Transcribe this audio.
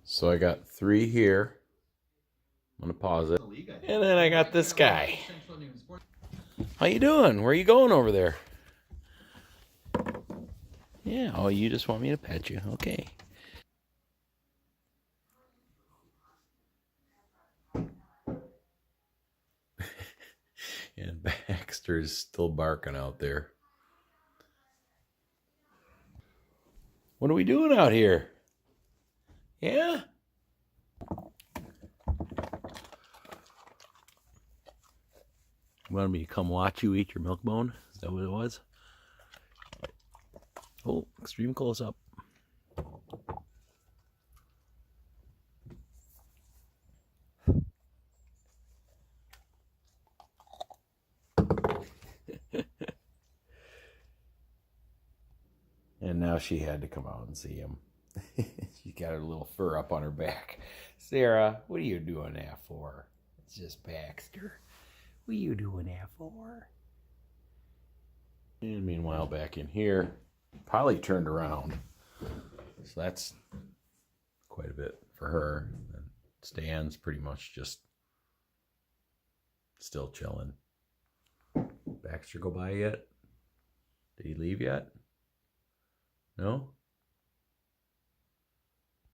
So I got 3 here. I'm gonna pause it. And then I got this guy. How you doing? Where are you going over there? Yeah, oh, you just want me to pet you. Okay. And Baxter's still barking out there. What are we doing out here? Yeah? You wanted me to come watch you eat your milk bone? Is that what it was? Oh, extreme close up. And now she had to come out and see him. She got her little fur up on her back. Sarah, what are you doing that for? It's just Baxter. What are you doing that for? And meanwhile, back in here, Polly turned around. So that's quite a bit for her. And Stan's pretty much just still chilling. Baxter go by yet? Did he leave yet? No?